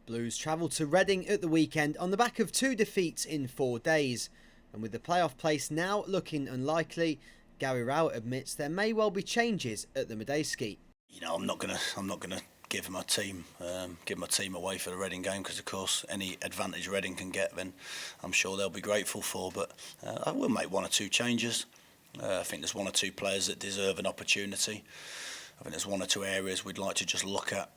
Blues travel to Reading at the weekend on the back of 2 defeats in 4 days. And with the playoff place now looking unlikely, Gary Rowett admits there may well be changes at the Madejski. I'm not gonna give my team away for the Reading game, because of course any advantage Reading can get, then I'm sure they'll be grateful for. But I will make 1 or 2 changes. I think there's 1 or 2 players that deserve an opportunity. I think there's 1 or 2 areas we'd like to just look at,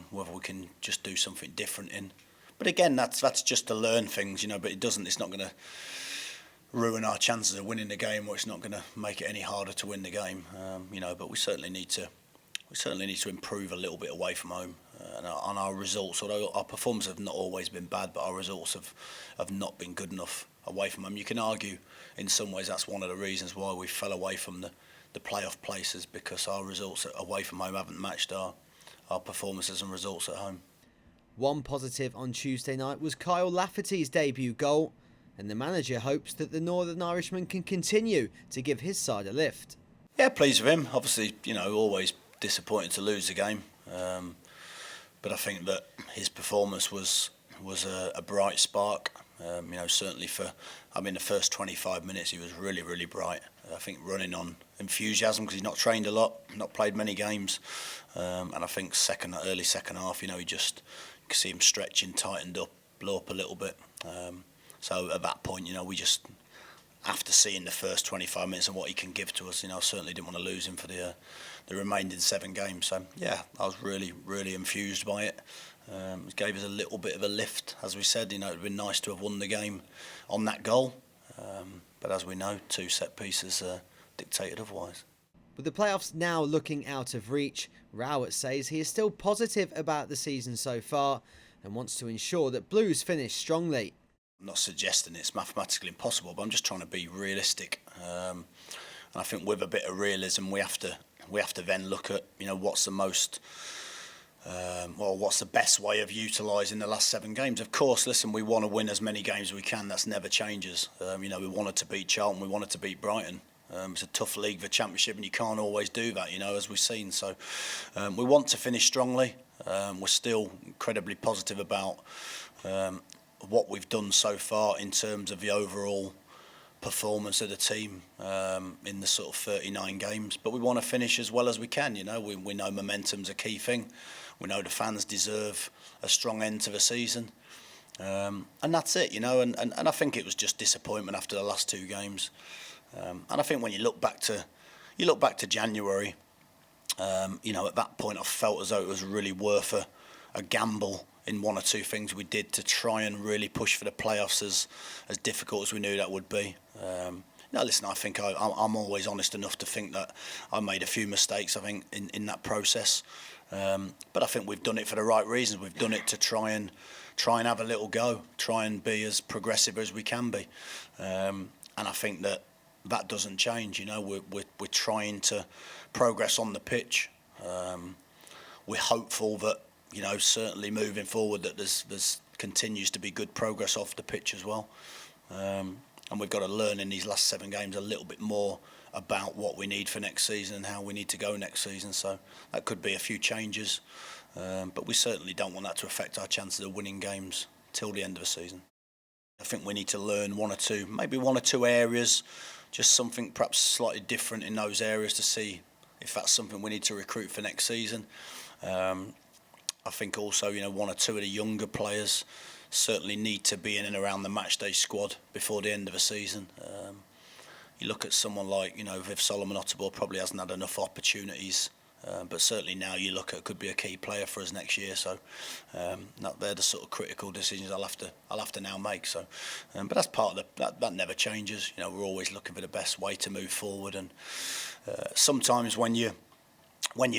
whether we can just do something different in. But again, that's just to learn things, but it's not going to ruin our chances of winning the game, or it's not going to make it any harder to win the game. But we certainly need to improve a little bit away from home, and on our results. Although our performances have not always been bad, but our results have not been good enough away from home. You can argue in some ways that's one of the reasons why we fell away from the playoff places, because our results away from home haven't matched our performances and results at home. One positive on Tuesday night was Kyle Lafferty's debut goal, and the manager hopes that the Northern Irishman can continue to give his side a lift. Yeah, pleased with him. Obviously, always disappointed to lose the game, but I think that his performance was a bright spark. Certainly the first 25 minutes he was really, really bright. I think running on enthusiasm, because he's not trained a lot, not played many games, and I think early second half, you just could see him stretching, tightened up, blow up a little bit. So at that point, we just, after seeing the first 25 minutes and what he can give to us, I certainly didn't want to lose him for the remaining 7 games. So yeah, I was really, really enthused by it. It gave us a little bit of a lift, as we said. It'd been nice to have won the game on that goal, but as we know, 2 set pieces dictated otherwise. With the playoffs now looking out of reach, Rowett says he is still positive about the season so far and wants to ensure that Blues finish strongly. I'm not suggesting it's mathematically impossible, but I'm just trying to be realistic. And I think with a bit of realism, we have to then look at what's the most. What's the best way of utilising the last 7 games? Of course, listen, we want to win as many games as we can. That's never changes. We wanted to beat Charlton, we wanted to beat Brighton. It's a tough league, the Championship, and you can't always do that, as we've seen. So we want to finish strongly. We're still incredibly positive about what we've done so far in terms of the overall performance of the team in the sort of 39 games. But we want to finish as well as we can. We know momentum's a key thing. We know the fans deserve a strong end to the season, and that's it. And I think it was just disappointment after the last 2 games. And I think when you look back to January, at that point I felt as though it was really worth a gamble in 1 or 2 things we did to try and really push for the playoffs, as difficult as we knew that would be. Now, listen, I think I'm always honest enough to think that I made a few mistakes, I think, in that process. But I think we've done it for the right reasons. We've done it to try and have a little go, try and be as progressive as we can be. And I think that doesn't change. We're trying to progress on the pitch. We're hopeful that, certainly moving forward, that there's continues to be good progress off the pitch as well. And we've got to learn in these last 7 games a little bit more about what we need for next season and how we need to go next season. So that could be a few changes, but we certainly don't want that to affect our chances of winning games till the end of the season. I think we need to learn 1 or 2, maybe 1 or 2 areas, just something perhaps slightly different in those areas, to see if that's something we need to recruit for next season. I think also, 1 or 2 of the younger players certainly need to be in and around the matchday squad before the end of the season. You look at someone like, Viv Solomon-Otterbourne probably hasn't had enough opportunities, but certainly now you look at, could be a key player for us next year. So they're the sort of critical decisions I'll have to now make. So, but that's part of that never changes. We're always looking for the best way to move forward, and sometimes when you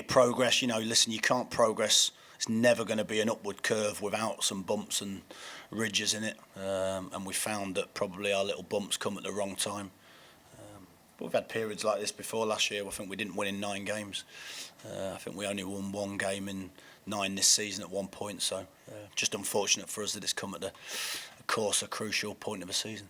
progress, listen, you can't progress. It's never going to be an upward curve without some bumps and ridges in it, and we found that probably our little bumps come at the wrong time. But we've had periods like this before. Last year, I think we didn't win in 9 games. I think we only won 1 game in 9 this season at one point. So just unfortunate for us that it's come at a crucial point of the season.